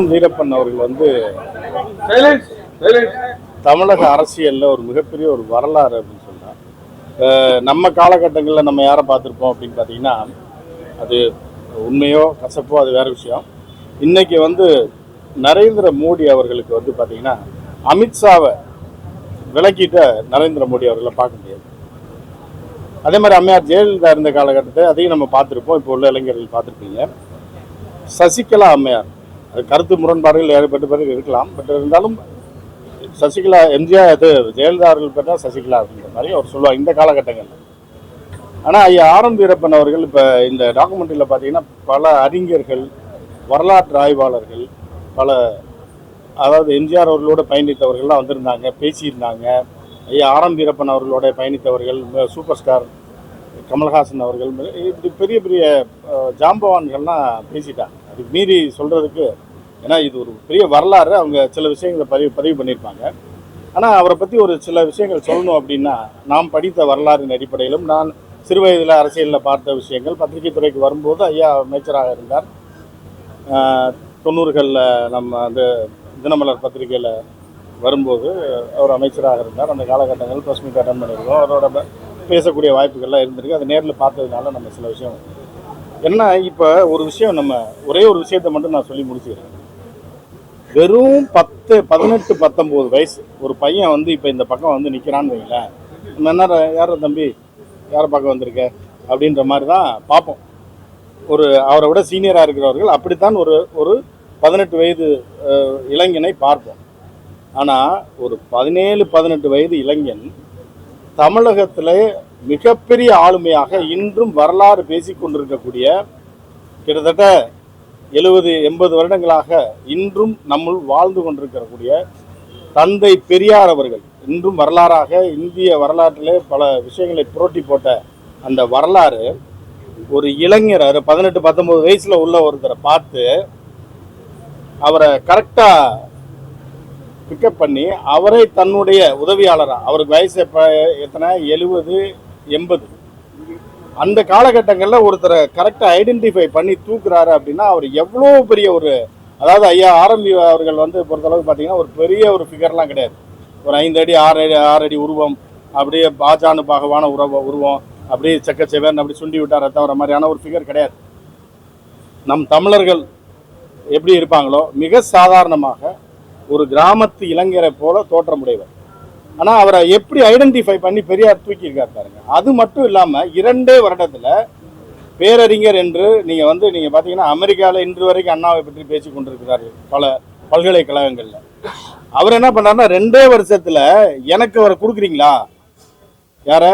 வீரப்பன் அவர்கள் வந்து தமிழக அரசியல்ல ஒரு மிகப்பெரிய ஒரு வரலாறு அப்படின்னு சொன்னார். நம்ம காலகட்டங்களில் நம்ம யாரை பார்த்துருப்போம் அப்படின்னு பார்த்தீங்கன்னா, அது உண்மையோ கசப்போ அது வேற விஷயம். இன்னைக்கு வந்து நரேந்திர மோடி அவர்களுக்கு வந்து பார்த்தீங்கன்னா, அமித்ஷாவை விலக்கிட்ட நரேந்திர மோடி அவர்களை பார்க்க முடியாது. அதே மாதிரி அம்மையார் ஜெயலலிதா இருந்த காலகட்டத்தை அதையும் நம்ம பார்த்துருப்போம். இப்போ உள்ள இளைஞர்கள் பார்த்துருப்பீங்க. சசிகலா அம்மையார், அது கருத்து முரண்பாடுகள் ஏற்பட்ட பிறகு இருக்கலாம். பட் இருந்தாலும் சசிகலா எம்ஜிஆர் அது ஜெயலலிதா அவர்கள் பெற்றா சசிகலா அப்படின்ற மாதிரி அவர் சொல்லுவாங்க இந்த காலகட்டங்களில். ஆனால் ஐயா ஆர்.எம். வீரப்பன் அவர்கள் இப்போ இந்த டாக்குமெண்ட்ரியில் பார்த்தீங்கன்னா பல அறிஞர்கள், வரலாற்று ஆய்வாளர்கள், பல அதாவது எம்ஜிஆர் அவர்களோட பயணித்தவர்கள்லாம் வந்திருந்தாங்க, பேசியிருந்தாங்க. ஐயா ஆர்.எம். வீரப்பன் அவர்களோட பயணித்தவர்கள், சூப்பர் ஸ்டார் கமல்ஹாசன் அவர்கள், இப்படி பெரிய பெரிய ஜாம்பவான்கள்லாம் பேசிட்டாங்க. அதுக்கு மீறி சொல்கிறதுக்கு, ஏன்னா இது ஒரு பெரிய வரலாறு, அவங்க சில விஷயங்களை பதிவு பண்ணியிருப்பாங்க. ஆனால் அவரை பற்றி ஒரு சில விஷயங்கள் சொல்லணும் அப்படின்னா, நாம் படித்த வரலாறின் அடிப்படையிலும் நான் சிறு வயதில் அரசியலில் பார்த்த விஷயங்கள், பத்திரிகை துறைக்கு வரும்போது ஐயா அமைச்சராக இருந்தார். 90களில் நம்ம அந்த தினமலர் பத்திரிகையில் வரும்போது அவர் அமைச்சராக இருந்தார். அந்த காலகட்டங்கள் ப்ரெஸ் மீட் அட்டன் பண்ணியிருக்கோம். அவரோட பேசக்கூடிய வாய்ப்புகள்லாம் இருந்திருக்கு. அதை நேரில் பார்த்ததுனால நம்ம சில விஷயம் என்ன, இப்போ ஒரு விஷயம், நம்ம ஒரே ஒரு விஷயத்தை மட்டும் நான் சொல்லி முடிச்சுக்கிறேன். வெறும் 10, 18, 19 வயசு ஒரு பையன் வந்து இப்போ இந்த பக்கம் வந்து நிற்கிறான்னு வைங்களேன், நம்ம என்ன யார தம்பி யாரை பார்க்க வந்திருக்க அப்படின்ற மாதிரி தான் பார்ப்போம். ஒரு அவரை விட சீனியராக இருக்கிறவர்கள் அப்படித்தான் ஒரு 18 வயது இளைஞனை பார்ப்போம். ஆனால் ஒரு 17, 18 வயது இளைஞன் தமிழகத்தில் மிகப்பெரிய ஆளுமையாக இன்றும் வரலாறு பேசி கொண்டிருக்கக்கூடிய, கிட்டத்தட்ட 70, 80 வருடங்களாக இன்றும் நம்முள் வாழ்ந்து கொண்டிருக்கக்கூடிய தந்தை பெரியார் அவர்கள் இன்றும் வரலாறாக இந்திய வரலாற்றிலே பல விஷயங்களை புரட்டி போட்ட அந்த வரலாறு ஒரு இளைஞர் 18, 19 வயசுல உள்ள ஒருத்தரை பார்த்து அவரை கரெக்டாக பிக்கப் பண்ணி அவரை தன்னுடைய உதவியாளராக, அவருக்கு வயசு எத்தனை 70, 80, அந்த காலகட்டங்களில் ஒருத்தரை கரெக்டாக ஐடென்டிஃபை பண்ணி தூக்குறாரு அப்படின்னா அவர் எவ்வளோ பெரிய ஒரு, அதாவது ஐயா ஆர்.எம். அவர்கள் வந்து பொறுத்தளவுக்கு பார்த்தீங்கன்னா ஒரு பெரிய ஒரு ஃபிகர்லாம் கிடையாது. ஒரு 5 அடி 6 அடி உருவம், அப்படியே பாஜானு பாகவான உருவம், அப்படியே செக்கச்செவன் அப்படி சுண்டி விட்டார் ரத்தம் வர மாதிரியான ஒரு ஃபிகர் கிடையாது. நம் தமிழர்கள் எப்படி இருப்பாங்களோ மிக சாதாரணமாக ஒரு கிராமத்து இளைஞரை போல தோற்றமுடையவர். ஆனால் அவரை எப்படி ஐடென்டிஃபை பண்ணி பெரியார் தூக்கியிருக்காரு பாருங்க. அது மட்டும் இல்லாமல் 2 வருடத்தில் பேரறிஞர் என்று நீங்கள் பார்த்தீங்கன்னா அமெரிக்காவில் இன்று வரைக்கும் அண்ணாவை பற்றி பேசி கொண்டிருக்கிறார்கள் பல பல்கலைக்கழகங்களில். அவர் என்ன பண்ணாருன்னா 2 வருஷத்தில் எனக்கு அவரை கொடுக்குறீங்களா, யார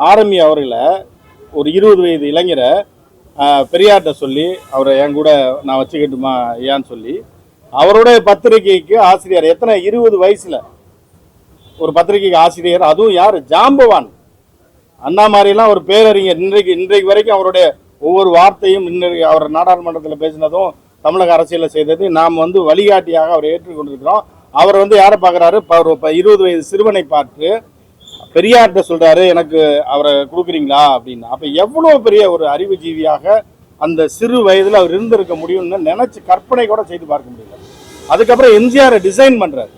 ஆர்.எம். அவர்களை ஒரு 20 வயது இளைஞரை பெரியார்கிட்ட சொல்லி அவரை என் கூட நான் வச்சுக்கிட்டுமா ஐயான்னு சொல்லி அவருடைய பத்திரிகைக்கு ஆசிரியர், எத்தனை 20 வயசுல ஒரு பத்திரிகைக்கு ஆசிரியர், அதுவும் யார், ஜாம்பவான் அண்ணா மாதிரிலாம் ஒரு பேரறிஞர். இன்றைக்கு வரைக்கும் அவருடைய ஒவ்வொரு வார்த்தையும் அவர் நாடாளுமன்றத்தில் பேசினதும் தமிழக அரசியலில் செய்தது நாம் வந்து வழிகாட்டியாக அவரை ஏற்றுக்கொண்டிருக்கிறோம். அவர் வந்து யாரை பார்க்குறாரு, 20 வயது சிறுவனை பார்த்து பெரியார்கிட்ட சொல்றாரு எனக்கு அவரை கொடுக்குறீங்களா அப்படின்னு. அப்போ எவ்வளோ பெரிய ஒரு அறிவுஜீவியாக அந்த சிறு வயதில் அவர் இருந்திருக்க முடியும்னு நினைச்சு கற்பனை கூட செய்து பார்க்க முடியல. அதுக்கப்புறம் எம்ஜிஆரை டிசைன் பண்றாரு.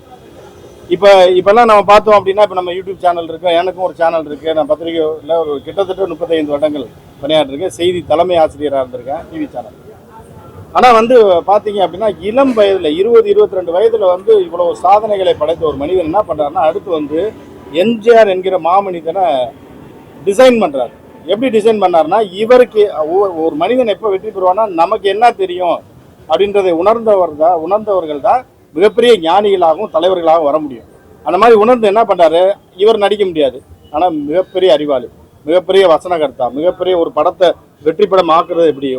இப்பெல்லாம் நம்ம பார்த்தோம் அப்படின்னா, இப்போ நம்ம யூடியூப் சேனல் இருக்கு, எனக்கும் ஒரு சேனல் இருக்கு, நான் பத்திரிகையில் ஒரு கிட்டத்தட்ட 35 வருடங்கள் பணியாற்றிருக்கேன், செய்தி தலைமை ஆசிரியராக இருந்திருக்கேன் டிவி சேனல். ஆனால் வந்து பார்த்தீங்க அப்படின்னா இளம் வயதில் 20, 22 வயதில் வந்து இவ்வளவு சாதனைகளை படைத்த ஒரு மனிதன் என்ன பண்ணுறாருன்னா, அடுத்து வந்து எம்ஜிஆர் என்கிற மாமனிதனை டிசைன் பண்ணுறாரு. எப்படி டிசைன் பண்ணார்னா, இவருக்கு ஒரு மனிதன் எப்போ வெற்றி பெறுவான்னா நமக்கு என்ன தெரியும் அப்படின்றதை உணர்ந்தவர்கள் தான் மிகப்பெரிய ஞானிகளாகவும் தலைவர்களாகவும் வர முடியும். அந்த மாதிரி உணர்ந்து என்ன பண்ணுறாரு, இவர் நடிக்க முடியாது, ஆனால் மிகப்பெரிய அறிவாளி, மிகப்பெரிய வசனகர்த்தா, மிகப்பெரிய ஒரு படத்தை வெற்றி படம் ஆக்குறது எப்படி,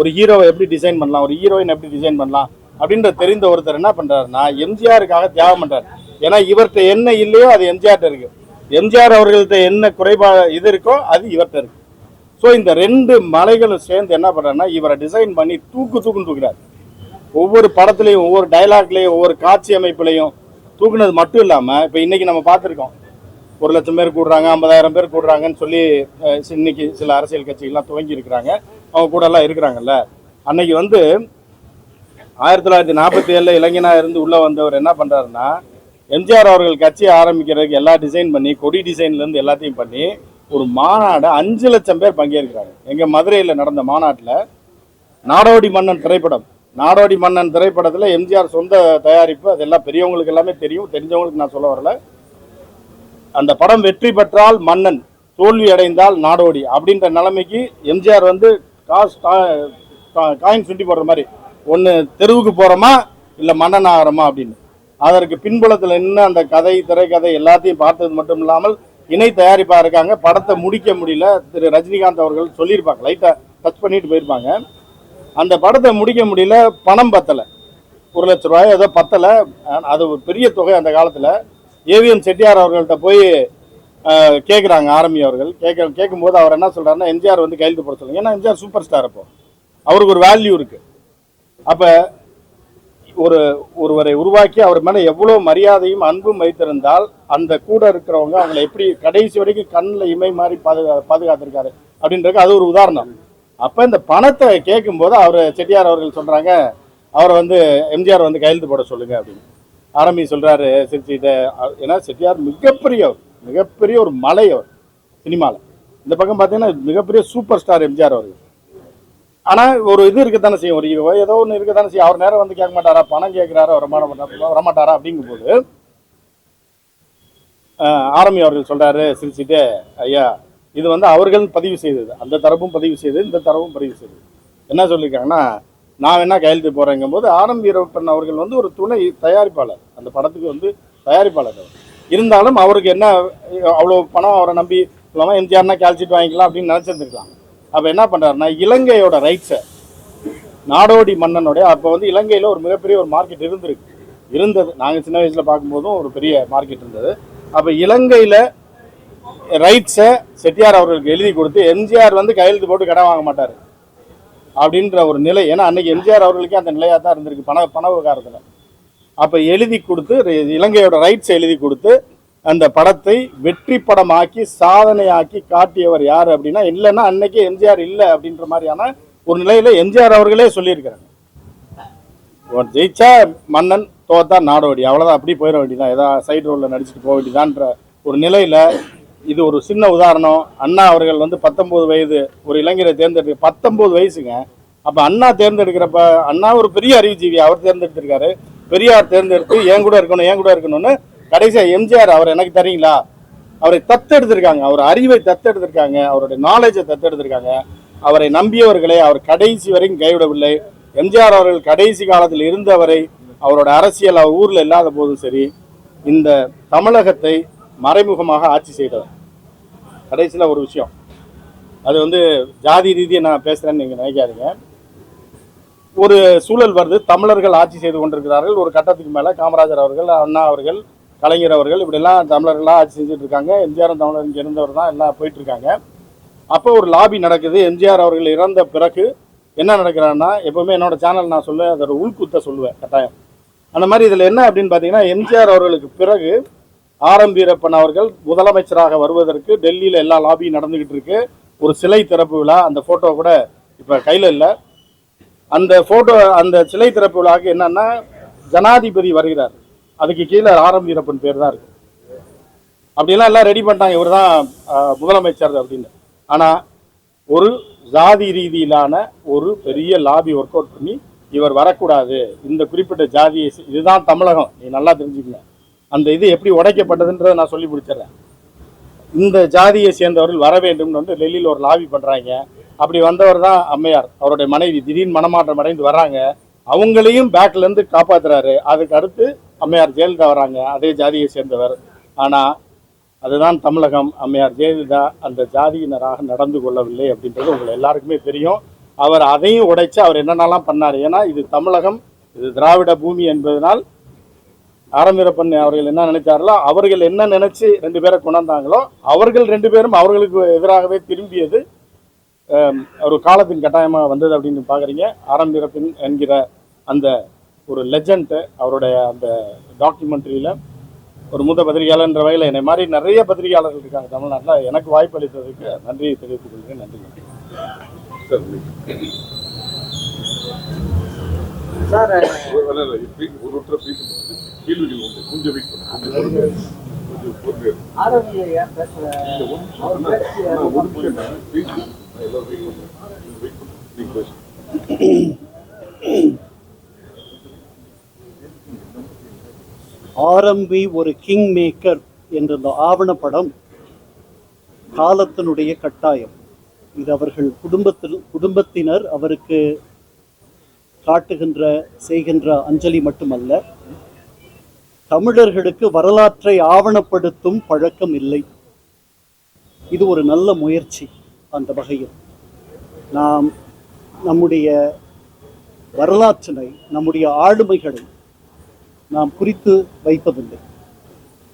ஒரு ஹீரோவை எப்படி டிசைன் பண்ணலாம், ஒரு ஹீரோயின் எப்படி டிசைன் பண்ணலாம் அப்படின்ற தெரிந்த ஒருத்தர் என்ன பண்ணுறாருன்னா எம்ஜிஆருக்காக தியாகம் பண்ணுறாரு. ஏன்னா இவர்கிட்ட என்ன இல்லையோ அது எம்ஜிஆர்கிட்ட இருக்கு, எம்ஜிஆர் அவர்கள்ட்ட என்ன குறைபாடு இது இருக்கோ அது இவர்கிட்ட இருக்கு. ஸோ இந்த 2 மலைகளும் சேர்ந்து என்ன பண்ணுறாருன்னா இவரை டிசைன் பண்ணி தூக்குன்னு தூக்குறாரு. ஒவ்வொரு படத்துலையும், ஒவ்வொரு டைலாக்லையும், ஒவ்வொரு காட்சி அமைப்புலையும் தூக்குனது மட்டும் இல்லாமல், இப்போ இன்னைக்கு நம்ம பார்த்துருக்கோம் 1 லட்சம் பேர் கூடுறாங்க, 50,000 பேர் கூடுறாங்கன்னு சொல்லி இன்னைக்கு சில அரசியல் கட்சிகள்லாம் துவங்கி இருக்கிறாங்க, அவங்க கூட எல்லாம் இருக்கிறாங்கல்ல. அன்னைக்கு வந்து 1947 இளைஞனாக இருந்து உள்ளே வந்தவர் என்ன பண்ணுறாருன்னா, எம்ஜிஆர் அவர்கள் கட்சியை ஆரம்பிக்கிறதுக்கு எல்லா டிசைன் பண்ணி, கொடி டிசைன்லேருந்து எல்லாத்தையும் பண்ணி ஒரு மாநாடு 5 லட்சம் பேர் பங்கேற்கிறாங்க. எங்கள் மதுரையில் நடந்த மாநாட்டில் நாடோடி மன்னன் திரைப்படம், நாடோடி மன்னன் திரைப்படத்தில் எம்ஜிஆர் சொந்த தயாரிப்பு, அதெல்லாம் பெரியவங்களுக்கு எல்லாமே தெரியும், தெரிஞ்சவங்களுக்கு நான் சொல்ல வரல. அந்த படம் வெற்றி பெற்றால் மன்னன், தோல்வி அடைந்தால் நாடோடி அப்படின்ற நிலைமைக்கு எம்ஜிஆர் வந்து காயின் சுண்டி போடுற மாதிரி, ஒன்று தெருவுக்கு போகிறோமா இல்லை மன்னன் ஆகிறோமா அப்படின்னு. அதற்கு பின்புலத்தில் இன்னும் அந்த கதை, திரைக்கதை எல்லாத்தையும் பார்த்தது மட்டும் இல்லாமல் இணை தயாரிப்பாக இருக்காங்க. படத்தை முடிக்க முடியல, திரு ரஜினிகாந்த் அவர்கள் சொல்லியிருப்பாங்க, லைட்டாக டச் பண்ணிட்டு போயிருப்பாங்க. அந்த படத்தை முடிக்க முடியல, பணம் பத்தலை, 1 லட்ச ரூபாய் ஏதோ பத்தலை. அது ஒரு பெரிய தொகை அந்த காலத்தில். ஏவிஎம் செட்டியார் அவர்கள்ட்ட போய் கேட்குறாங்க ஆர்மி அவர்கள். கேட்கும்போது அவர் என்ன சொல்கிறாருன்னா, எம்ஜிஆர் வந்து கையெழுத்து போட சொல்லுங்க. ஏன்னா எம்ஜிஆர் சூப்பர் ஸ்டார், அப்போ அவருக்கு ஒரு வேல்யூ இருக்குது. அப்போ ஒருவரை உருவாக்கி அவர் மேலே எவ்வளோ மரியாதையும் அன்பும் வைத்திருந்தால் அந்த கூட இருக்கிறவங்க அவங்களை எப்படி கடைசி வரைக்கும் கண்ணில் இமை மாதிரி பாதுகாத்திருக்காரு அப்படின்றது அது ஒரு உதாரணம். அப்போ இந்த பணத்தை கேட்கும்போது அவர் செட்டியார் அவர்கள் சொல்கிறாங்க, அவரை வந்து எம்ஜிஆர் வந்து கையெழுத்து போட சொல்லுங்க அப்படின்னு. ஆரம்பி சொல்கிறாரு சிரிச்சுக்கிட்ட. ஏன்னா செட்டியார் மிகப்பெரிய ஒரு மலை அவர் சினிமாவில். இந்த பக்கம் பார்த்தீங்கன்னா மிகப்பெரிய சூப்பர் ஸ்டார் எம்ஜிஆர் அவர்கள். ஆனால் ஒரு இது இருக்கத்தானே செய்யும், ஒரு ஏதோ ஒன்று இருக்கத்தானே செய்யும். அவர் நேரம் வந்து கேட்க மாட்டாரா, பணம் கேட்குறாரா, வரமாட்டாரா அப்படிங்கும்போது ஆரம்பி அவர்கள் சொல்கிறாரு சிரிச்சுட்டு, ஐயா இது வந்து அவர்கள் பதிவு செய்தது, அந்த தரப்பும் பதிவு செய்தது, இந்த தரப்பும் பதிவு செய்தது. என்ன சொல்லியிருக்காங்கன்னா, நான் வேணா கையெழுத்து போகிறேங்கும் போது ஆரம்பி வீரப்பன் அவர்கள் வந்து ஒரு துணை தயாரிப்பாளர், அந்த படத்துக்கு வந்து தயாரிப்பாளர் அவர். இருந்தாலும் அவருக்கு என்ன அவ்வளோ பணம் அவரை நம்பி இல்லாமல் எம்ஜிஆர்னா கால்ஷீட் வாங்கிக்கலாம் அப்படின்னு நினச்சிருந்துருக்கலாம். அப்போ என்ன பண்ணுறாருன்னா, இலங்கையோட ரைட்ஸை நாடோடி மன்னனுடைய, அப்போ வந்து இலங்கையில் ஒரு மிகப்பெரிய ஒரு மார்க்கெட் இருந்தது. நாங்கள் சின்ன வயசில் பார்க்கும்போதும் ஒரு பெரிய மார்க்கெட் இருந்தது. அப்போ இலங்கையில் ரைட்ஸை செட்டியார் அவர்களுக்கு எழுதி கொடுத்து எம்ஜிஆர் வந்து கையெழுத்து போட்டு கடன் வாங்க மாட்டார் அப்படின்ற ஒரு நிலை. ஏன்னா அன்றைக்கி எம்ஜிஆர் அவர்களுக்கே அந்த நிலையாக தான் இருந்திருக்கு பண விவகாரத்தில். அப்போ எழுதி கொடுத்து, இலங்கையோட ரைட்ஸை எழுதி கொடுத்து அந்த படத்தை வெற்றி படமாக்கி சாதனையாக்கி காட்டியவர் யார் அப்படின்னா, இல்லைன்னா அன்னைக்கு எம்ஜிஆர் இல்லை அப்படின்ற மாதிரியான ஒரு நிலையில எம்ஜிஆர் அவர்களே சொல்லியிருக்கிறாங்க. ஜெயிச்சா மன்னன், தோத்தா நாடோடி, அவ்வளோதான், அப்படி போயிட வேண்டியதான், ஏதாவது சைடு ரோலில் நடிச்சுட்டு போக வேண்டியதான்ற ஒரு நிலையில். இது ஒரு சின்ன உதாரணம். அண்ணா அவர்கள் வந்து 19 வயது ஒரு இளைஞரை தேர்ந்தெடுக்க, 19 வயசுங்க. அப்போ அண்ணா தேர்ந்தெடுக்கிறப்ப, அண்ணா ஒரு பெரிய அறிவுஜீவி, அவர் தேர்ந்தெடுத்திருக்காரு. பெரியார் தேர்ந்தெடுத்து ஏன் கூட இருக்கணும்னு கடைசியாக எம்ஜிஆர் அவர் எனக்கு தெரியுங்களா, அவரை தத்தெடுத்திருக்காங்க, அவர் அறிவை தத்தெடுத்திருக்காங்க, அவருடைய நாலேஜை தத்தெடுத்திருக்காங்க. அவரை நம்பியவர்களை அவர் கடைசி வரைக்கும் கைவிடவில்லை. எம்ஜிஆர் அவர்கள் கடைசி காலத்தில் இருந்தவரை, அவரோட அரசியல் அவர் ஊரில் இல்லாத போதும் சரி, இந்த தமிழகத்தை மறைமுகமாக ஆட்சி செய்தவர். கடைசியில் ஒரு விஷயம், அது வந்து ஜாதி ரீதியை நான் பேசுகிறேன்னு நீங்கள் நினைக்காதீங்க. ஒரு சூழல் வருது, தமிழர்கள் ஆட்சி செய்து கொண்டிருக்கிறார்கள். ஒரு கட்டத்துக்கு மேலே காமராஜர் அவர்கள், அண்ணா அவர்கள், கலைஞர் அவர்கள், இப்படிலாம் தமிழர்களாக ஆட்சி செஞ்சுட்டு இருக்காங்க. எம்ஜிஆர் தமிழர் இங்கே இருந்தவர் தான், எல்லாம் போயிட்டுருக்காங்க. அப்போ ஒரு லாபி நடக்குது. எம்ஜிஆர் அவர்கள் இறந்த பிறகு என்ன நடக்கிறான்னா, எப்போவுமே என்னோட சேனல் நான் சொல்லுவேன், அதோட உள்குத்த சொல்லுவேன் கட்டாயம். அந்த மாதிரி இதில் என்ன அப்படின்னு பார்த்தீங்கன்னா, எம்ஜிஆர் அவர்களுக்கு பிறகு ஆர்.எம். வீரப்பன் அவர்கள் முதலமைச்சராக வருவதற்கு டெல்லியில் எல்லா லாபியும் நடந்துக்கிட்டு இருக்கு. ஒரு சிலை திறப்பு விழா, அந்த ஃபோட்டோ கூட இப்போ கையில் இல்லை. அந்த ஃபோட்டோ, அந்த சிலை திறப்பு விழாவுக்கு என்னன்னா, ஜனாதிபதி வருகிறார், அதுக்கு கீழே ஆர்.எம். வீரப்பன் பேர் தான் இருக்கு. அப்படிலாம் எல்லாம் ரெடி பண்ணிட்டாங்க, இவர் தான் முதலமைச்சர் அப்படின்னு. ஆனால் ஒரு ஜாதி ரீதியிலான ஒரு பெரிய லாபி ஒர்க் அவுட் பண்ணி, இவர் வரக்கூடாது, இந்த குறிப்பிட்ட ஜாதியை, இதுதான் தமிழகம், நீ நல்லா தெரிஞ்சுக்கங்க, அந்த இது எப்படி உடைக்கப்பட்டதுன்றதை நான் சொல்லி முடிச்சிடறேன். இந்த ஜாதியை சேர்ந்தவர்கள் வர வேண்டும்னு வந்து டெல்லியில் ஒரு லாபி பண்ணுறாங்க. அப்படி வந்தவர் தான் அம்மையார், அவருடைய மனைவி. திடீர்னு மனமாற்றம் அடைந்து வர்றாங்க, அவங்களையும் பேக்லேருந்து காப்பாற்றுறாரு. அதுக்கு அடுத்து அம்மையார் ஜெயலலிதா வராங்க, அதே ஜாதியை சேர்ந்தவர். ஆனால் அதுதான் தமிழகம். அம்மையார் ஜெயலலிதா அந்த ஜாதியினராக நடந்து கொள்ளவில்லை அப்படின்றது உங்களுக்கு எல்லாருக்குமே தெரியும். அவர் அதையும் உடைச்சு அவர் என்னென்னலாம் பண்ணார். ஏன்னா இது தமிழகம், இது திராவிட பூமி என்பதனால் ஆர்.எம். வீரப்பன் அவர்கள் என்ன நினைச்சார்களோ, அவர்கள் என்ன நினைச்சு 2 பேரை கொண்டாந்தாங்களோ, அவர்கள் 2 பேரும் அவர்களுக்கு எதிராகவே திரும்பியது ஒரு காலத்தின் கட்டாயமாக வந்தது அப்படின்னு பார்க்குறீங்க. ஆர்.எம். வீரப்பன் என்கிற அந்த ஒரு லெஜண்ட், அவருடைய அந்த டாக்குமெண்ட்ரியில் ஒரு மூத்த பத்திரிகையாளர்ன்ற வகையில் என்னை மாதிரி நிறைய பத்திரிகையாளர்கள் இருக்காங்க தமிழ்நாட்டில். எனக்கு வாய்ப்பு அளித்ததுக்கு நன்றியை தெரிவித்துக் கொள்கிறேன். நன்றி. ஆரம்பி ஒரு கிங் மேக்கர் என்ற அந்த ஆவணப்படம் காலத்தினுடைய கட்டாயம். இது அவர்கள் குடும்பத்தினர் அவருக்கு செய்கின்ற அஞ்சலி மட்டுமல்ல, தமிழர்களுக்கு வரலாற்றை ஆவணப்படுத்தும் பழக்கம் இல்லை. இது ஒரு நல்ல முயற்சி. அந்த வகையில் நாம் நம்முடைய வரலாற்றினை, நம்முடைய ஆளுமைகளை நாம் குறித்து வைப்பதில்லை.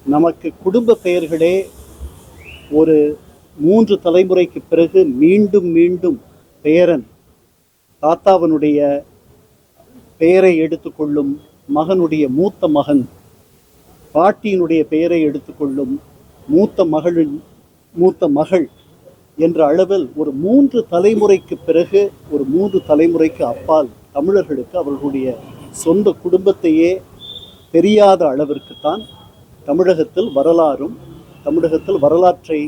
நமக்கு குடும்ப பெயர்களே ஒரு 3 தலைமுறைக்கு பிறகு மீண்டும் மீண்டும் பேரன் தாத்தாவனுடைய பெயரை எடுத்துக்கொள்ளும் மகனுடைய மூத்த மகன், பாட்டியினுடைய பெயரை எடுத்துக்கொள்ளும் மூத்த மகள் என்ற அளவில் ஒரு 3 தலைமுறைக்கு பிறகு, ஒரு 3 தலைமுறைக்கு அப்பால் தமிழர்களுக்கு அவர்களுடைய சொந்த குடும்பத்தையே தெரியாத அளவிற்குத்தான் தமிழகத்தில் வரலாற்றை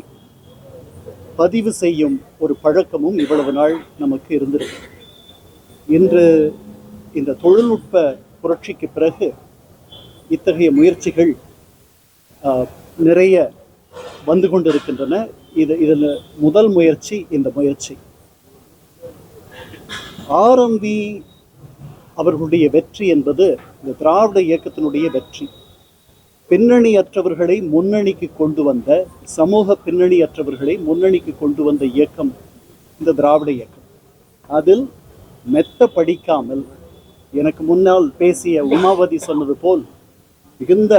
பதிவு செய்யும் ஒரு பழக்கமும் இவ்வளவு நாள் நமக்கு இருந்திருக்கு. இன்று இந்த தொழில்நுட்ப புரட்சிக்கு பிறகு இத்தகைய முயற்சிகள் நிறைய வந்து கொண்டிருக்கின்றன. இதில் முதல் முயற்சி இந்த முயற்சி. ஆரம்பி அவர்களுடைய வெற்றி என்பது இந்த திராவிட இயக்கத்தினுடைய வெற்றி. பின்னணியற்றவர்களை முன்னணிக்கு கொண்டு வந்த, சமூக பின்னணியற்றவர்களை முன்னணிக்கு கொண்டு வந்த இயக்கம் இந்த திராவிட இயக்கம். அதில் மெத்த படிக்காமல், எனக்கு முன்னால் பேசிய உமாவதி சொன்னது போல் மிகுந்த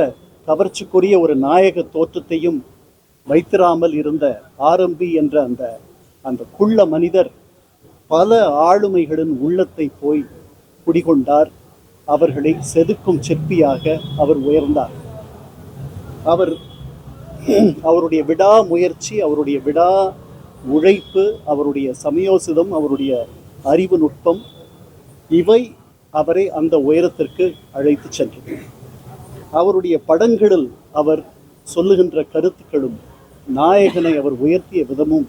கவர்ச்சிக்குரிய ஒரு நாயக தோற்றத்தையும் வைத்திராமல் இருந்த ஆரம்பி என்ற அந்த குள்ள மனிதர் பல ஆளுமைகளின் உள்ளத்தை போய் குடிகொண்டார். அவர்களை செதுக்கும் சிற்பியாக அவர் உயர்ந்தார். அவருடைய விடாமுயற்சி, அவருடைய விடா உழைப்பு, அவருடைய சமயோசிதம், அவருடைய அறிவு நுட்பம், இவை அவரை அந்த உயரத்திற்கு அழைத்து சென்றது. அவருடைய படங்களில் அவர் சொல்லுகின்ற கருத்துக்களும், நாயகனை அவர் உயர்த்திய விதமும்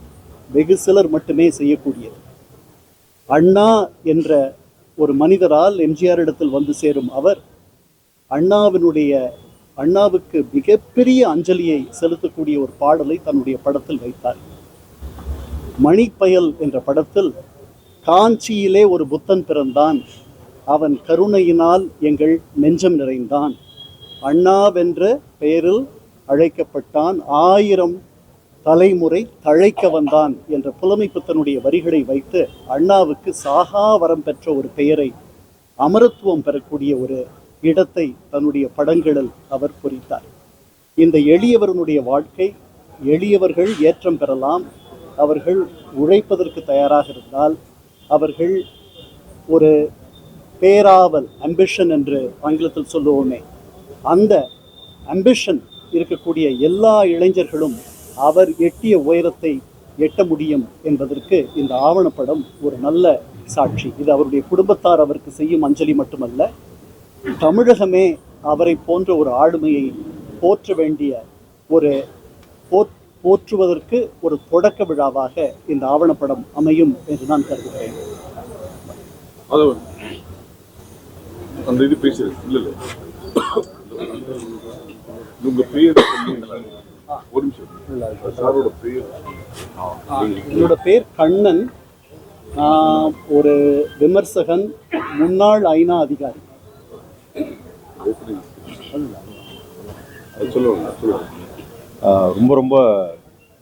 வெகு சிலர் மட்டுமே செய்யக்கூடியது. அண்ணா என்ற ஒரு மனிதரால் எம்ஜிஆர் இடத்தில் வந்து சேரும் அவர் அண்ணாவுக்கு மிகப்பெரிய அஞ்சலியை செலுத்தக்கூடிய ஒரு பாடலை தன்னுடைய படத்தில் வைத்தார். மணிப்பயல் என்ற படத்தில், காஞ்சியிலே ஒரு புத்தன் பிறந்தான், அவன் கருணையினால் எங்கள் நெஞ்சம் நிறைந்தான், அண்ணாவென்ற பெயரில் அழைக்கப்பட்டான், 1000 தலைமுறை தழைக்க வந்தான் என்ற புலமைப்புத்தனுடைய வரிகளை வைத்து அண்ணாவுக்கு சாகா வரம் பெற்ற ஒரு பெயரை, அமரத்துவம் பெறக்கூடிய ஒரு இடத்தை தன்னுடைய படங்களில் அவர் பொறித்தார். இந்த எளியவர்களுடைய வாழ்க்கை, எளியவர்கள் ஏற்றம் பெறலாம், அவர்கள் உழைப்பதற்கு தயாராக இருந்தால், அவர்கள் ஒரு பேராவல், அம்பிஷன் என்று ஆங்கிலத்தில் சொல்லுவோமே, அந்த அம்பிஷன் இருக்கக்கூடிய எல்லா இளைஞர்களும் அவர் எட்டிய உயரத்தை எட்ட முடியும் என்பதற்கு இந்த ஆவணப்படம் ஒரு நல்ல சாட்சி. இது அவருடைய குடும்பத்தார் அவருக்கு செய்யும் அஞ்சலி மட்டுமல்ல, தமிழகமே அவரை போன்ற ஒரு ஆளுமையை போற்ற வேண்டிய போற்றுவதற்கு ஒரு தொடக்க விழாவாக இந்த ஆவணப்படம் அமையும் என்று நான் கருதுகிறேன். என்னோட பேர் கண்ணன். ஒரு விமர்சகன், முன்னாள் ஐநா அதிகாரி. ரொம்ப ரொம்ப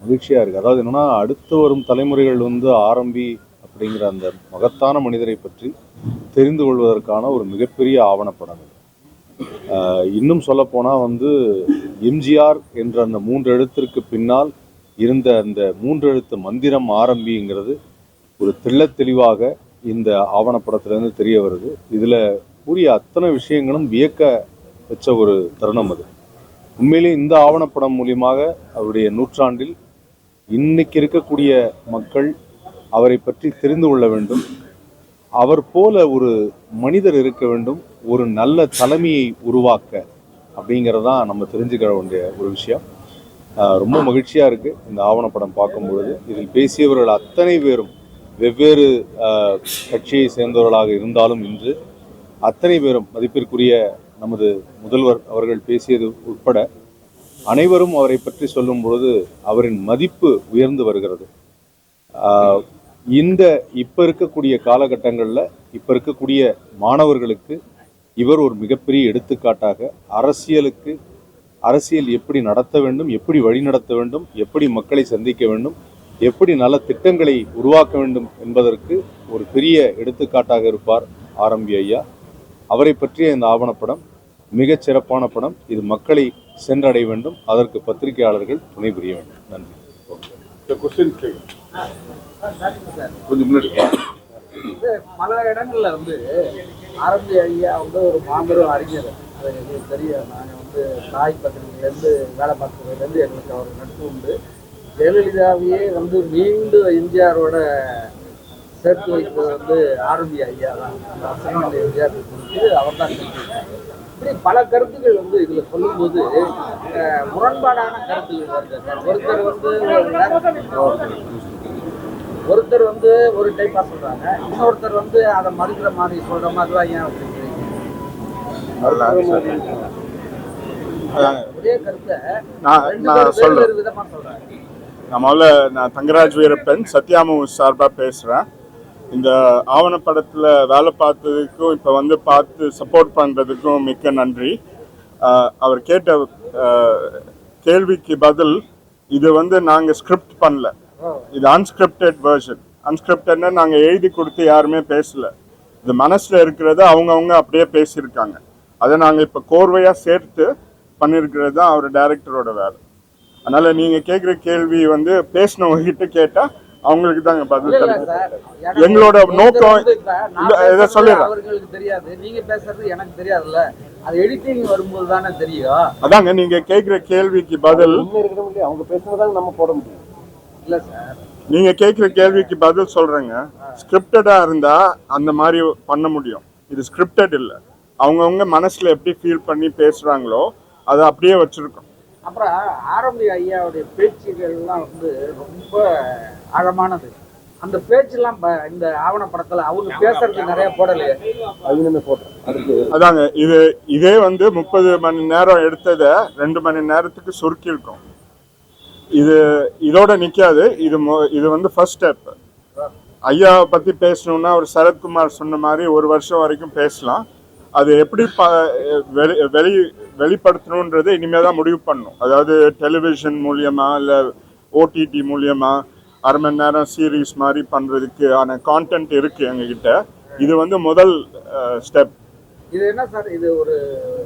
மகிழ்ச்சியாக இருக்குது. அதாவது என்னென்னா, அடுத்து வரும் தலைமுறைகள் ஆரம்பி அப்படிங்கிற அந்த மகத்தான மனிதரை பற்றி தெரிந்து கொள்வதற்கான ஒரு மிகப்பெரிய ஆவணப்படம். இன்னும் சொல்லப்போனால் எம்ஜிஆர் என்ற அந்த 3 எழுத்திற்கு பின்னால் இருந்த அந்த 3 எழுத்து மந்திரம் ஆரம்பிங்கிறது ஒரு தெளிவாக இந்த ஆவணப்படத்திலேருந்து தெரிய வருது. இதில் கூறிய அத்தனை விஷயங்களும் வியக்க வச்ச ஒரு தருணம் அது. உண்மையிலே இந்த ஆவணப்படம் மூலியமாக அவருடைய நூற்றாண்டில் இன்னைக்கு இருக்கக்கூடிய மக்கள் அவரை பற்றி தெரிந்து கொள்ள வேண்டும். அவர் போல ஒரு மனிதர் இருக்க வேண்டும், ஒரு நல்ல தலைமையை உருவாக்க அப்படிங்கிறதான் நம்ம தெரிஞ்சுக்க வேண்டிய ஒரு விஷயம். ரொம்ப மகிழ்ச்சியாக இருக்குது இந்த ஆவணப்படம் பார்க்கும்பொழுது. இதில் பேசியவர்கள் அத்தனை பேரும் வெவ்வேறு கட்சியை சேர்ந்தவர்களாக இருந்தாலும் இன்று அத்தனை பேரும் மதிப்பிற்குரிய நமது முதல்வர் அவர்கள் பேசியது உட்பட அனைவரும் அவரை பற்றி சொல்லும் பொழுது அவரின் மதிப்பு உயர்ந்து வருகிறது. இப்போ இருக்கக்கூடிய காலகட்டங்களில் இப்போ இருக்கக்கூடிய மாணவர்களுக்கு இவர் ஒரு மிகப்பெரிய எடுத்துக்காட்டாக அரசியல் எப்படி நடத்த வேண்டும், எப்படி வழி நடத்த வேண்டும், எப்படி மக்களை சந்திக்க வேண்டும், எப்படி நல்ல திட்டங்களை உருவாக்க வேண்டும் என்பதற்கு ஒரு பெரிய எடுத்துக்காட்டாக இருப்பார் ஆரம்பி ஐயா. அவரை பற்றிய இந்த ஆவணப்படம் மிகச் சிறப்பான படம். இது மக்களை சென்றடைய வேண்டும், அதற்கு பத்திரிகையாளர்கள் துணை புரிய வேண்டும். நன்றி. பல இடங்கள்ல ஆரம்பி ஐயா ஒரு மாபெரும் அறிஞர். அது எங்களுக்கு தெரியும். நாங்கள் தாய் பத்திரிகையிலேருந்து வேலை பார்க்கறதுலேருந்து எங்களுக்கு அவர் நட்பு உண்டு. ஜெயலலிதாவையே மீண்டும் எம்ஜிஆரோட சேர்த்து வைக்கிறது ஆரம்பி ஐயா தான். அந்த அசைவண்ட எம்ஜிஆர் குறித்து அவர் தான் செஞ்சிருக்காங்க. இப்படி பல கருத்துக்கள் இதில் சொல்லும்போது முரண்பாடான கருத்துக்கள் வருது. ஒருத்தர் ஒரு டைப்பாக சொல்கிறாங்க, இன்னொருத்தர் அதை மறுக்கிற மாதிரி சொல்கிற மாதிரிலாம் ஏன் வச்சுருக்கீங்க? ஒரே கருத்தை சொல்றேன். விதமாக சொல்கிறாங்க. நான் தங்கராஜ் வீரப்பன் சத்யாமு சார்பாக பேசுகிறேன். இந்த ஆவணப்படத்தில் வேலை பார்த்ததுக்கும் இப்போ பார்த்து சப்போர்ட் பண்ணுறதுக்கும் மிக்க நன்றி. அவர் கேட்ட கேள்விக்கு பதில், இது நாங்கள் ஸ்கிரிப்ட் பண்ணல, இது அன்ஸ்கிரிப்டட் வெர்ஷன். அன்ஸ்கிரிப்டட்னா நாங்கள் எழுதி கொடுத்து யாருமே பேசல, இது மனசில் இருக்கிறத அவங்கவுங்க அப்படியே பேசியிருக்காங்க. அதை நாங்கள் இப்போ கோர்வையாக சேர்த்து பண்ணியிருக்கிறது தான் அவர் டைரக்டரோட வேலை. அதனால் நீங்கள் கேட்குற கேள்வி பேசினவங்ககிட்ட கேட்டால் அவங்களுக்கு தாங்க பதில் தருது. எங்களோட நோக்கம் இதை சொல்லிடுறேன். அவர்களுக்கு தெரியாது, நீங்க பேசுறது எனக்கு தெரியாதுல்ல, அது எடிட்டிங் வரும்போது தானே தெரியும். அதாங்க நீங்க கேட்குற கேள்விக்கு பதில் அவங்க பேசுறதாங்க நம்ம போட முடியும். இல்ல சார், நீங்க கேட்குற கேள்விக்கு பதில் சொல்றேங்க. ஸ்கிரிப்டடா இருந்தா அந்த மாதிரி பண்ண முடியும். இது ஸ்கிரிப்டட் இல்லை, அவங்கவுங்க மனசுல எப்படி ஃபீல் பண்ணி பேசுறாங்களோ அதை அப்படியே வச்சிருக்கோம். அப்புறம் ஆரம்பி ஐயாவுடைய பேச்சுகள்லாம் ரொம்ப ஆழமானது. அந்த பேச்செல்லாம் இந்த ஆவணப்படத்துல அவங்க பேசுறது நிறைய போடலையே, அது போடுறோம். அதாங்க இதே 30 மணி நேரம் எடுத்ததை 2 மணி நேரத்துக்கு சுருக்கி இருக்கோம். இதோட நிக்காது. இது ஃபர்ஸ்ட் ஸ்டெப். ஐயாவை பத்தி பேசணும்னா ஒரு சரத்குமார் சொன்ன மாதிரி 1 வருஷம் வரைக்கும் பேசலாம். அது எப்படி வெளிப்படுத்தணுன்றது இனிமேல் தான் முடிவு பண்ணணும். அதாவது டெலிவிஷன் மூலியமா இல்லை ஓடிடி மூலியமா 1/2 மணி நேரம் சீரீஸ் மாதிரி பண்ணுறதுக்கு ஆன கான்டென்ட் இருக்குது எங்ககிட்ட. இது முதல் ஸ்டெப். இது என்ன சார், இது ஒரு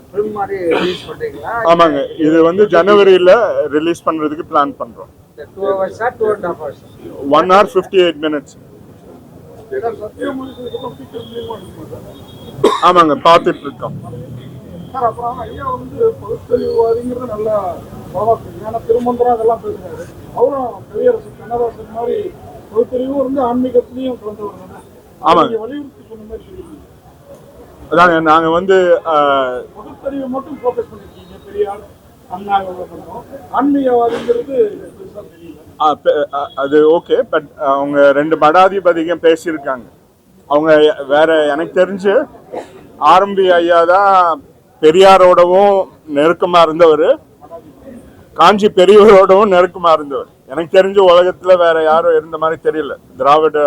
ஃபிலிம் மாதிரி ரிலீஸ் பண்றீங்களா? ஆமாங்க, இது ஜனவரியில் ரிலீஸ் பண்ணுறதுக்கு பிளான் பண்ணுறோம். 2 hours 2.5 hours 1 hour 58 minutes. ஆமாங்க, பார்த்துட்டு இருக்கோம் சார். அப்புறம் ஐயா பகுத்தறிவுவாதிங்கிறது நல்லா ஏன்னா திருமந்திரம் அதெல்லாம் பேசுறாரு. அவரும் கவியரசு கண்ணதாசன் மாதிரி பகுத்தறிவு ஆன்மீகத்திலையும் கலந்தவர் தானே. ஆமாங்க, வலியுறுத்தி சொன்ன மாதிரி சொல்லியிருக்கீங்க. அதாங்க நாங்கள் பகுத்தறிவை மட்டும் ஃபோக்கஸ் பண்ணிருக்கீங்க. பெரியார், அண்ணா ஆன்மீகவாதிங்கிறது பெருசாக தெரியல. அது ஓகே. பட் அவங்க 2 மடாதிபதிகம் பேசியிருக்காங்க. அவங்க வேற எனக்கு தெரிஞ்சு ஆரம்பி ஐயா தான் பெரியாரோடவும் நெருக்கமா இருந்தவர், காஞ்சி பெரியவரோடவும் நெருக்கமா இருந்தவர். எனக்கு தெரிஞ்ச உலகத்துல வேற யாரும் இருந்த மாதிரி தெரியல. திராவிட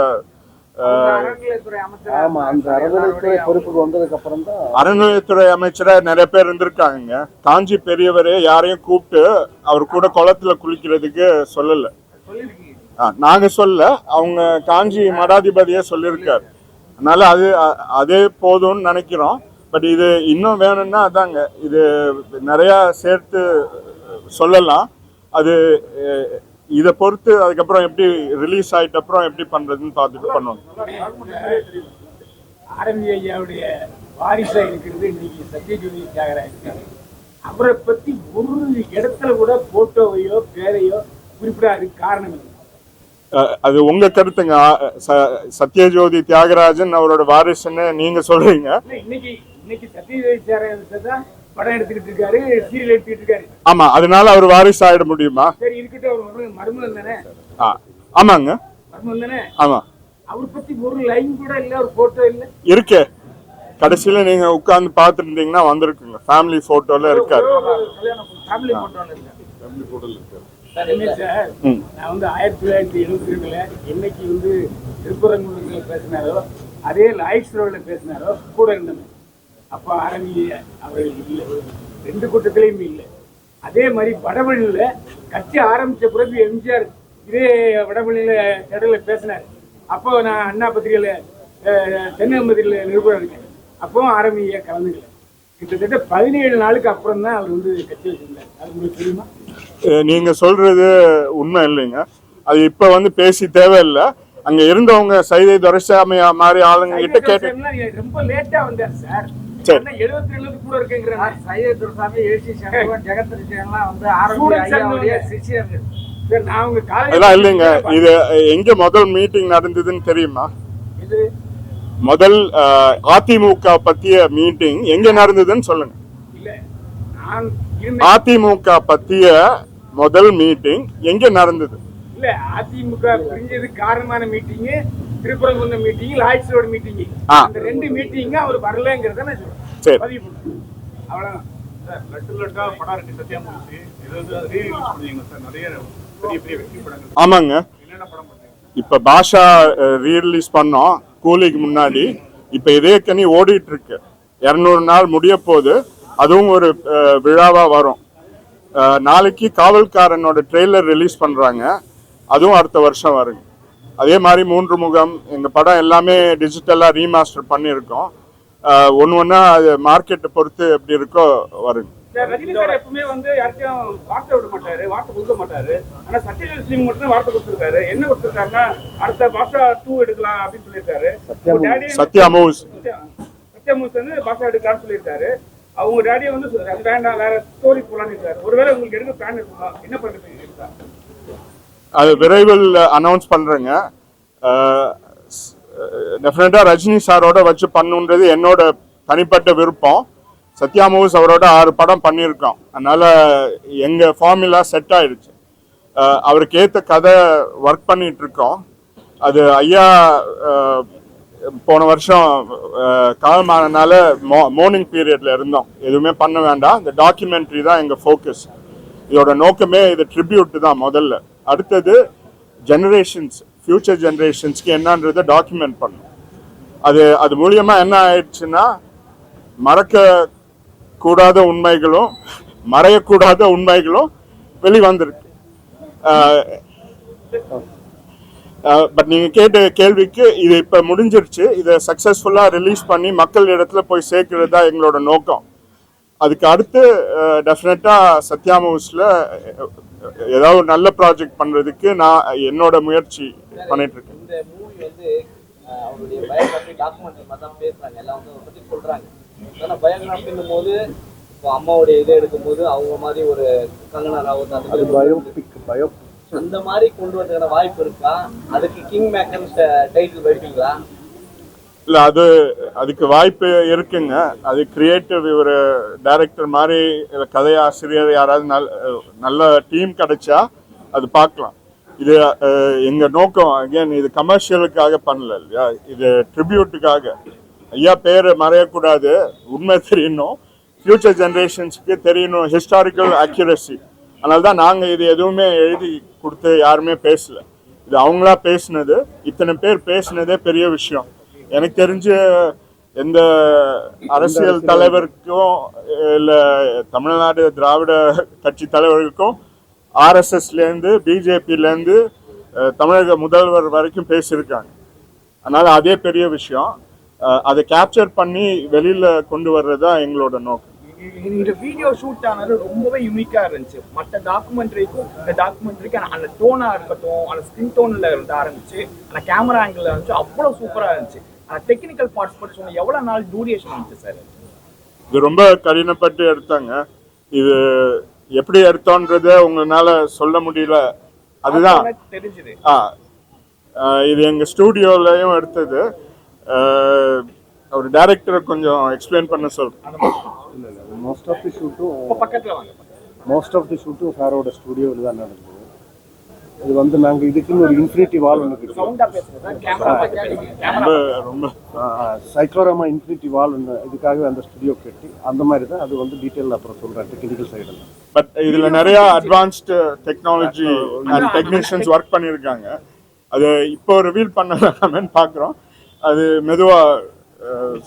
அறநிலையத்துறை அமைச்சரா நிறைய பேர் இருந்திருக்காங்க. காஞ்சி பெரியவரே யாரையும் கூப்பிட்டு அவர் கூட குளத்துல குளிக்கிறதுக்கு சொல்லல. நாங்க சொல்ல, அவங்க காஞ்சி மடாதிபதியே சொல்லியிருக்காரு. அதனால அதே போதும்னு நினைக்கிறோம். பட் இது இன்னும் வேணும்னா அதாங்க, இது நிறையா சேர்த்து சொல்லலாம். அது இதை பொறுத்து அதுக்கப்புறம் எப்படி ரிலீஸ் ஆகிட்ட அப்புறம் எப்படி பண்ணுறதுன்னு பார்த்துட்டு பண்ணுவோம். ஆரம்பி ஐயாவுடைய வாரிசாக இருக்கிறது இன்னைக்கு சத்யஜோதி தியாகராஜன். அவரை பற்றி ஒரு இடத்துல கூட போட்டோவையோ பேரையோ குறிப்பிடாது. காரணம் இல்லை. அது உங்க கருத்துங்க. சத்யஜோதி தியாகராஜன் அவரோட வாரிசுன்னு நீங்க சொல்றீங்க. இன்னைக்கு சத்யஜோதி தியாகராஜன் படம் எடுத்துக்கிட்டு இருக்காரு, சீரியல் எடுத்துக்கிட்டு இருக்காரு. ஆமா, அதனால அவர் வாரிசு ஆயிட முடியுமா? சரி இருக்கட்டும், அவர் மருமகன் தானே. ஆமாங்க, மருமகன் தானே. ஆமா. அவர் பத்தி ஒரு லைன் கூட இல்ல, ஒரு போட்டோ இல்ல. இருக்கு, கடைசியில நீங்க உட்கார்ந்து பாத்துட்டு இருந்தீங்கன்னா வந்திருக்குங்க. ஃபேமிலி போட்டோல இருக்காரு. ஃபேமிலி போட்டோல இல்ல. நான் வந்து 1972 என்னைக்கு வந்து திருப்பரங்குன்றத்தில் பேசினாரோ, அதே லாய்ட்ஸ் ரோட்ல பேசினாரோ கூட இருந்தேன். அப்போ ஆரம்பி அவர்கள் இல்லை, 2 கூட்டத்திலையும் இல்லை. அதே மாதிரி வடபழனியில் கட்சி ஆரம்பித்த பிறகு எம்ஜிஆர் இதே வடபழனியில் இடையில பேசினார். அப்போ நான் அண்ணா பத்திரிகையில் தென்னகமதியில் நிருபர் இருக்கேன். அப்போவும் ஆரம்பியை கலந்துக்கல. கிட்டத்தட்ட 17 நாளுக்கு அப்புறம் தான் அவர் வந்து கட்சி வச்சிருந்தார். அது உங்களுக்கு தெரியுமா? நீங்க சொல்றது உண்மை இல்லைங்க. அது இப்ப வந்து பேசி தேவையில்லை. அங்க இருந்தவங்க சைதை துரைசாமி மாதிரி ஆளுங்க கிட்ட கேட்டு ரொம்ப லேட்டா வந்தார் சார். 72 கூட இருக்குங்கிறாங்க. சைதை துரைசாமி, ஏசி சண்முகம், ஜெகத்ரிஷன்லாம் வந்து ஆரம்பிய சிஷியர்கள். நான் உங்க அதெல்லாம் இல்லைங்க. இது எங்க முதல் மீட்டிங் நடந்ததுன்னு தெரியுமா? இது முதல் அதிமுக பத்திய மீட்டிங் எங்க நடந்ததுன்னு சொல்லுங்க. இல்ல, நான் அதிமுக பத்திய முதல் மீட்டிங் எங்க நடந்தது? இல்ல, அதிமுக பிரிஞ்சதுக்கு காரணமான meeting Thiruparankundram meeting, Lloyds road meeting. அந்த 2 மீட்டிங் அவர் வரலங்கிறத நான் சொல்றேன். பதிவு பண்ணுறேன், அவ்வளவுதான். லட்டா படம் இருக்கு சத்யாமூர்த்தி. இது வந்து ரீரிலீஸ் பண்ணுவீங்க சார், நிறைய பெரிய பெரிய வெற்றி படங்கள். ஆமாங்க, என்னென்ன படம் பண்ணுவீங்க? இப்ப பாஷா ரீரிலீஸ் பண்ணோம் கூலிக்கு முன்னாடி. இப்ப இதே கனி ஓடிட்டு இருக்கு. 200 நாள் முடிய போது, அதுவும் ஒரு விழாவா வரும். நாளைக்கு காவல்காரனோட ட்ரெய்லர் ரிலீஸ் பண்றாங்க, அதுவும் அடுத்த வருஷம் வருங்க. அதே மாதிரி 3 முகம் எங்க படம் எல்லாமே டிஜிட்டலா ரீமாஸ்டர் பண்ணியிருக்கோம். ஒன்னா அது மார்க்கெட்டை பொறுத்து எப்படி இருக்கோ வருங்க. ரஜினி சார் எப்பவுமே வந்து யாருக்கும் வார்த்தை விட மாட்டாரு, வார்த்தை கொடுக்க மாட்டாரு. ஆனா சத்யஜோதி சிங் மட்டும் வார்த்தை கொடுத்துருக்காரு. என்ன கொடுத்துருக்காருன்னா, அடுத்த பாஷா 2 எடுக்கலாம் அப்படின்னு சொல்லியிருக்காரு. சத்யாமூஸ் வந்து பாஷா எடுக்கலாம்னு சொல்லியிருக்காரு. அவங்க டேடியை வந்து வேண்டாம், வேற ஸ்டோரி போலான்னு இருக்காரு. ஒருவேளை உங்களுக்கு எடுக்க பிளான் இருக்குமா? என்ன பண்றது? அது விரைவில் அனௌன்ஸ் பண்றேங்க. டெஃபினட்டா ரஜினி சாரோட வச்சு பண்ணுன்றது என்னோட தனிப்பட்ட விருப்பம். சத்யாமூஸ் அவரோட 6 படம் பண்ணியிருக்கோம். அதனால எங்க ஃபார்முலா செட் ஆயிடுச்சு. அவருக்கு ஏற்ற கதை ஒர்க் பண்ணிட்டு இருக்கோம். அது ஐயா போன வருஷம் காலமானனால மார்னிங் பீரியட்ல இருந்தோம், எதுவுமே பண்ண வேண்டாம். இந்த டாக்குமெண்ட்ரி தான் எங்க ஃபோக்கஸ். இதோட நோக்கமே இது ட்ரிபியூட் தான் முதல்ல. அடுத்தது ஜெனரேஷன்ஸ், ஃபியூச்சர் ஜெனரேஷன்ஸ்க்கு என்னன்றதை டாக்குமெண்ட் பண்ணும். அது மூலியமா என்ன ஆயிடுச்சுன்னா, மறக்க கூடாத உண்மைகளும் மறையக்கூடாத உண்மைகளும் வெளிவந்திருக்கு. பட் நீங்க கேட்ட கேள்விக்கு இது இப்ப முடிஞ்சிருச்சு. இதை சக்சஸ்ஃபுல்லா ரிலீஸ் பண்ணி மக்கள் இடத்துல போய் சேர்க்கிறது தான் எங்களோட நோக்கம். அதுக்கு அடுத்து டெஃபினட்டா சத்யாமூஸ்ல ஏதாவது நல்ல ப்ராஜெக்ட் பண்றதுக்கு நான் என்னோட முயற்சி பண்ணிட்டு இருக்கேன். இந்த மூவி வந்து அவருடைய பயோகிராஃபி டாக்குமெண்ட்ரி மாதிரி தான் பேசுறாங்க, எல்லாம் வந்து அதை பத்தி சொல்றாங்க. ஆனா பயோகிராஃபின்னும் போது இப்போ அம்மாவுடைய இதை எடுக்கும்போது அவங்க மாதிரி ஒரு கங்கனா ராவத் அந்த மாதிரி கொண்டு வரதுக்கான வாய்ப்பு இருக்கா? அதுக்கு கிங் மேக்கர் டைட்டில் வைப்பீங்களா? இல்ல, அதுக்கு வாய்ப்பு இருக்குங்க. அது கிரியேட்டிவ் ஒரு டைரக்டர் மாதிரி கதையாசிரியர் யாராவது நல்ல டீம் கிடைச்சா அது பார்க்கலாம். இது எங்க நோக்கம் அகேன் இது கமர்ஷியலுக்காக பண்ணல இல்லையா, இது ட்ரிபியூட்டுக்காக. ஐயா பேர் மறையக்கூடாது, உண்மை தெரியணும், ஃபியூச்சர் ஜெனரேஷன்ஸ்க்கு தெரியணும், ஹிஸ்டாரிக்கல் அக்யூரசி. அதனால தான் நாங்கள் இது எதுவுமே எழுதி கொடுத்து யாருமே பேசல. இது அவங்களா பேசினது. இத்தனை பேர் பேசினதே பெரிய விஷயம். எனக்கு தெரிஞ்ச எந்த அரசியல் தலைவருக்கும் இல்லை தமிழ்நாடு திராவிட கட்சி தலைவருக்கும் ஆர்எஸ்எஸ்லேருந்து பிஜேபியிலேருந்து தமிழக முதல்வர் வரைக்கும் பேசியிருக்காங்க. அதனால் அதே பெரிய விஷயம். அதை கேப்சர் பண்ணி வெளியில் கொண்டு வர்றது தான் எங்களோட நோக்கம். இந்த வீடியோ ஷூட் ஆனது ரொம்பவே யூனிக்காக இருந்துச்சு. மற்ற டாக்குமெண்ட்ரிக்கும் இந்த டாக்குமெண்ட்ரிக்கு அந்த டோனாக இருக்கட்டும், அந்த ஸ்கின் டோனில் இருந்து ஆரம்பிச்சு அந்த கேமரா ஆங்கிள் இருந்துச்சு, அவ்வளோ சூப்பராக இருந்துச்சு. அந்த டெக்னிக்கல் பார்ட்ஸ் பற்றி சொன்ன எவ்வளோ நாள் டியூரேஷன் இருந்துச்சு சார்? இது ரொம்ப கடினப்பட்டு எடுத்தாங்க. இது எப்படி எடுத்தோன்றத உங்களால சொல்ல முடியல. அதுதான் தெரிஞ்சுது. இது எங்கள் ஸ்டூடியோலையும் எடுத்தது. அவர் டைரக்டரை கொஞ்சம் எக்ஸ்பிளைன் பண்ண சொல்கிறேன். மோஸ்ட் ஆஃப் தி ஷூட்டும் பக்கத்துல வாங்க. சாரோட ஸ்டுடியோவில் தான் நடந்தது. இது வந்து நாங்கள் இதுக்குன்னு ஒரு இன்ஃபினிட்டி வால் ஒன்று சவுண்டா பேசுங்க. கேமரா ரொம்ப சைக்ளோராமா இன்ஃபினிட்டி வால் ஒன்று இதுக்காகவே அந்த ஸ்டுடியோ கட்டி அந்த மாதிரி தான். அது வந்து டீட்டெயில் அப்புறம் சொல்கிறேன் டெக்னிக்கல் சைடில். பட் இதில் நிறைய advanced technology and technicians work பண்ணியிருக்காங்க. அது இப்போ ரிவீல் பண்ணலாமேன்னு பார்க்குறோம். அது மெதுவாக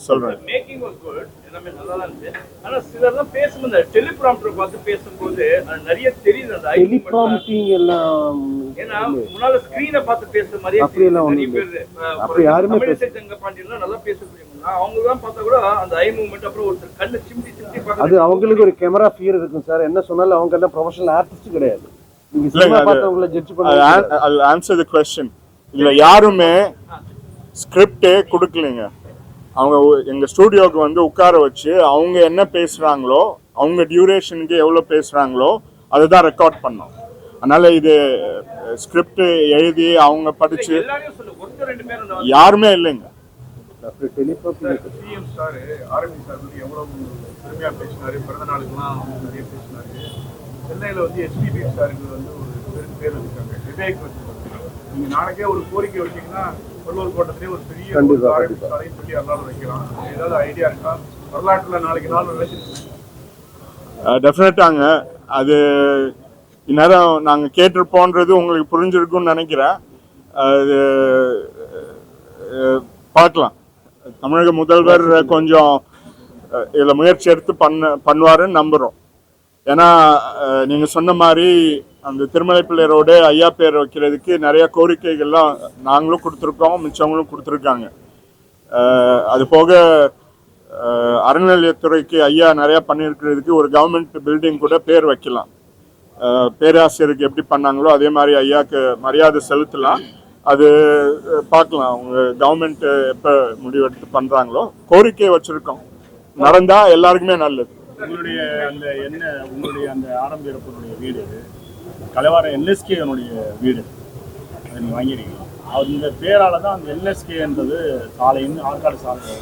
சொல்கிறேன். மேக்கிங் வாஸ் குட், எல்லாமே நல்லா தான் இருந்துச்சு. ஆனா சிலர்லாம் பேசும்போது டெலிபிராம்டர் பார்த்து பேசும்போது அது நிறைய தெரியுது. அந்த டெலிப்ராம்ப்டிங் எல்லாம் ஏன்னா முன்னால ஸ்கிரீனை பார்த்து பேசுற மாதிரியே அப்படியெல்லாம் நிறைய ஒன்றும் பேர் அப்படி யாருமே தமிழிசை தங்கபாண்டியன்லாம் நல்லா பேசக்கூடியவங்க. அவங்க தான் பார்த்தா கூட அந்த ஐ மூவ்மெண்ட் அப்புறம் ஒருத்தர் கண்ணு சிம்பி பார்க்க அது அவங்களுக்கு ஒரு கேமரா ஃபியர் இருக்கும் சார். என்ன சொன்னாலும் அவங்க எல்லாம் ப்ரொஃபஷனல் ஆர்டிஸ்ட் கிடையாது. நீங்க சினிமா பார்த்தவங்கள ஜட்ஜ் பண்ண ஆன்சர் தி क्वेश्चन. இதில் யாருமே ஸ்கிரிப்டே கொடுக்கலைங்க. அவங்க எங்கள் ஸ்டூடியோவுக்கு வந்து உட்கார வச்சு அவங்க என்ன பேசுகிறாங்களோ, அவங்க டியூரேஷனுக்கு எவ்வளோ பேசுகிறாங்களோ அதை தான் ரெக்கார்ட் பண்ணோம். அதனால் இது ஸ்கிரிப்ட் எழுதி அவங்க படித்து எல்லாரையும் சொல்லு, ஒருத்தர் ரெண்டு பேர் அந்த யாருமே இல்லைங்க. சிஎம் சார் ஆர்எம்பி சார் வந்து எவ்வளவு பெருமையாக பேசினாரு. பிறந்த நாளுக்கெல்லாம் நிறைய பேசினாரு. சென்னையில் வந்து எஸ்பிபி சாருக்கு வந்து ஒரு பேர் வச்சுருக்காங்க, விவேக் வச்சுருக்காங்க. நீங்கள் நாளைக்கே ஒரு கோரிக்கை வச்சிங்கன்னா வள்ளுவர் கோட்டத்திலே ஒரு பெரிய ஆர்எம்பி சாரையும் சொல்லி எல்லாரும் வைக்கலாம். ஏதாவது ஐடியா இருக்கா? வரலாற்றில் நாளைக்கு நாள் நினைச்சிருக்கேன். டெஃபினட்டாங்க. அது இந்நேரம் நாங்கள் கேட்டிருப்போன்றது உங்களுக்கு புரிஞ்சிருக்கும்னு நினைக்கிறேன். அது பார்க்கலாம். தமிழக முதல்வர் கொஞ்சம் இதில் முயற்சி எடுத்து பண்ணுவாருன்னு நம்புகிறோம். ஏன்னா நீங்கள் சொன்ன மாதிரி அந்த திருமலை பிள்ளை ரோடு ஐயா பேர் வைக்கிறதுக்கு நிறைய கோரிக்கைகள்லாம் நாங்களும் கொடுத்துருக்கோம், மிச்சவங்களும் கொடுத்துருக்காங்க. அது போக அறநிலையத்துறைக்கு ஐயா நிறையா பண்ணியிருக்கிறதுக்கு ஒரு கவர்மெண்ட் பில்டிங் கூட பேர் வைக்கலாம். பேராசிரியருக்கு எப்படி பண்ணாங்களோ அதே மாதிரி ஐயாவுக்கு மரியாதை செலுத்தலாம். அது பார்க்கலாம் அவங்க கவர்மெண்ட் எப்போ முடிவெடுத்து பண்ணுறாங்களோ. கோரிக்கை வச்சுருக்கோம், நடந்தால் எல்லாருக்குமே நல்லது. உங்களுடைய அந்த ஆரம்பியரப்பனுடைய வீடு கலைவார என்எஸ்கேனுடைய வீடு அதை நீங்கள் வாங்கியிருக்கீங்க. அந்த பேரால் தான் அந்த என்எஸ்கேன்றது சாலைன்னு ஆற்காடு சாலை.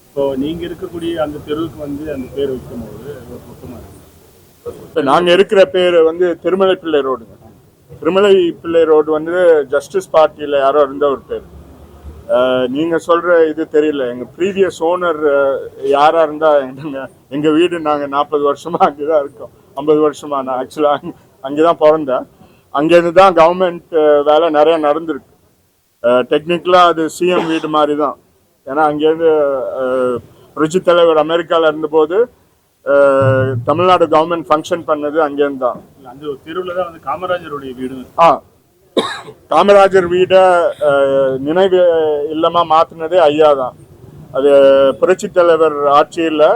இப்போ நீங்கள் இருக்கக்கூடிய அந்த தெருவுக்கு வந்து அந்த பேர் வைக்கும்போது ஒரு மொத்தமாக இருக்குது. இப்போ நாங்கள் இருக்கிற பேர் வந்து திருமலை பிள்ளை ரோடுங்க. திருமலை பிள்ளை ரோடு வந்து ஜஸ்டிஸ் பார்ட்டியில் யாரோ இருந்த ஒரு பேர். நீங்கள் சொல்கிற இது தெரியல. எங்கள் ப்ரீவியஸ் ஓனர் யாராக இருந்தால் எங்கள் வீடு நாங்கள் 40 வருஷமாக அங்கே தான் இருக்கோம். 50 வருஷமாக. நான் ஆக்சுவலாக அங்கே தான் பிறந்தேன். அங்கேருந்து தான் கவர்மெண்ட் வேலை நிறையா நடந்திருக்கு. டெக்னிக்கலாக அது சிஎம் வீடு மாதிரி தான். ஏன்னா அங்கேருந்து புரட்சி தலைவர் அமெரிக்காவில் இருந்தபோது தமிழ்நாடு கவர்மெண்ட் ஃபங்க்ஷன் பண்ணது அங்கேருந்து தான். அந்த தெருவில் தான் வந்து காமராஜருடைய வீடு. காமராஜர் வீடை நினைவு இல்லமாக மாற்றினதே ஐயா தான். அது புரட்சி தலைவர் ஆட்சியில்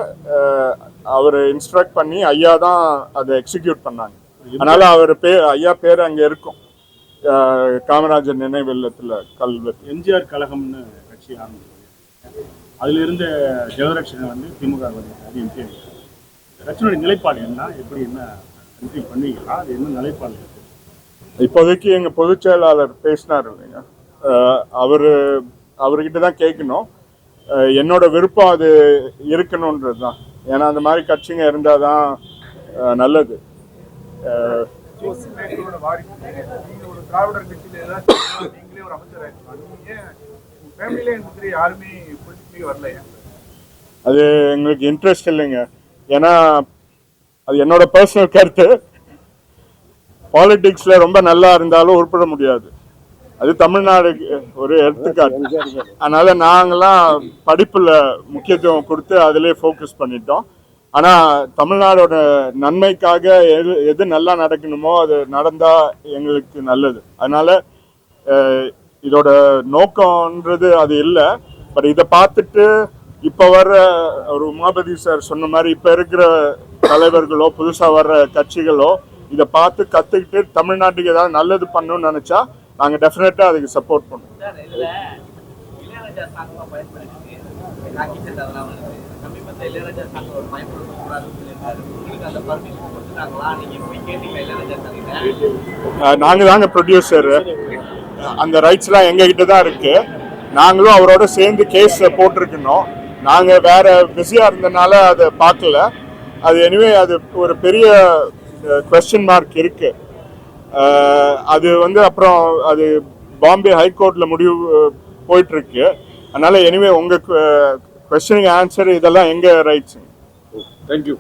அவர் இன்ஸ்ட்ரக்ட் பண்ணி ஐயா தான் அதை எக்ஸிக்யூட் பண்ணாங்க. அதனால் அவர் ஐயா பேர் அங்கே இருக்கும், காமராஜர் நினைவு இல்லத்தில் கல்வெட்டு. எம்ஜிஆர் கழகம்னு கட்சி ஆரம்பிச்சு அதில் இருந்த ஜெகதரட்சனை வந்து திமுக அது எம்ஜிஆர் ரட்சனுடைய நிலைப்பாடு என்ன, எப்படி என்ன என்ட்ரி பண்ணுவீங்களா, அது என்ன நிலைப்பாடு? இப்போதைக்கு எங்கள் பொதுச் செயலாளர் பேசினார் இல்லைங்க, அவர்கிட்ட தான் கேட்கணும். என்னோட விருப்பம் அது இருக்கணுன்றது தான். ஏன்னா அந்த மாதிரி கட்சிங்க இருந்தால் தான் நல்லது. ஒரு திராவிடர் கட்சியில் ஏதாச்சும் நீங்களே ஒரு அமைச்சர் ஆயிருக்கலாம். நீங்கள் ஃபேமிலியிலே எனக்கு யாருமே பொலிட்டிக்கலி வரலையா? அது எங்களுக்கு இன்ட்ரெஸ்ட் இல்லைங்க. ஏன்னா அது என்னோட பர்சனல் கருத்து. பாலிடிக்ஸில் ரொம்ப நல்லா இருந்தாலும் உருப்பிட முடியாது. அது தமிழ்நாடு ஒரு எடுத்துக்காட்டு. அதனால நாங்களாம் படிப்பில் முக்கியத்துவம் கொடுத்து அதிலே ஃபோக்கஸ் பண்ணிட்டோம். ஆனால் தமிழ்நாடோட நன்மைக்காக எது நல்லா நடக்கணுமோ அது நடந்தால் எங்களுக்கு நல்லது. அதனால் இதோட நோக்கம்ன்றது அது இல்லை. பட் இதை பார்த்துட்டு இப்போ வர்ற ஒரு உமாபதி சார் சொன்ன மாதிரி இப்போ இருக்கிற தலைவர்களோ புதுசாக வர்ற கட்சிகளோ இதை பார்த்து கற்றுக்கிட்டு தமிழ்நாட்டுக்கு ஏதாவது நல்லது பண்ணணும்னு நினச்சா நாங்கள் டெஃபினட்டாக அதுக்கு சப்போர்ட் பண்ணுவோம். நாங்கள் தாங்க ப்ரொடியூசரு. அந்த ரைட்ஸ்லாம் எங்ககிட்ட தான் இருக்கு. நாங்களும் அவரோட சேர்ந்து கேஸ் போட்டிருக்கணும். நாங்கள் வேற பிஸியாக இருந்தனால அதை பார்க்கல. அது எனிவே அது ஒரு பெரிய கொஸ்டின் மார்க் இருக்கு. அது வந்து அப்புறம் அது பாம்பே ஹைகோர்ட்டில் முடிவு போயிட்டு இருக்கு. அதனால எனிவே உங்கள் கொஸ்டினுக்கு ஆன்சர் இதெல்லாம் எங்கள் ரைட்ஸுங்க. தேங்க்யூ.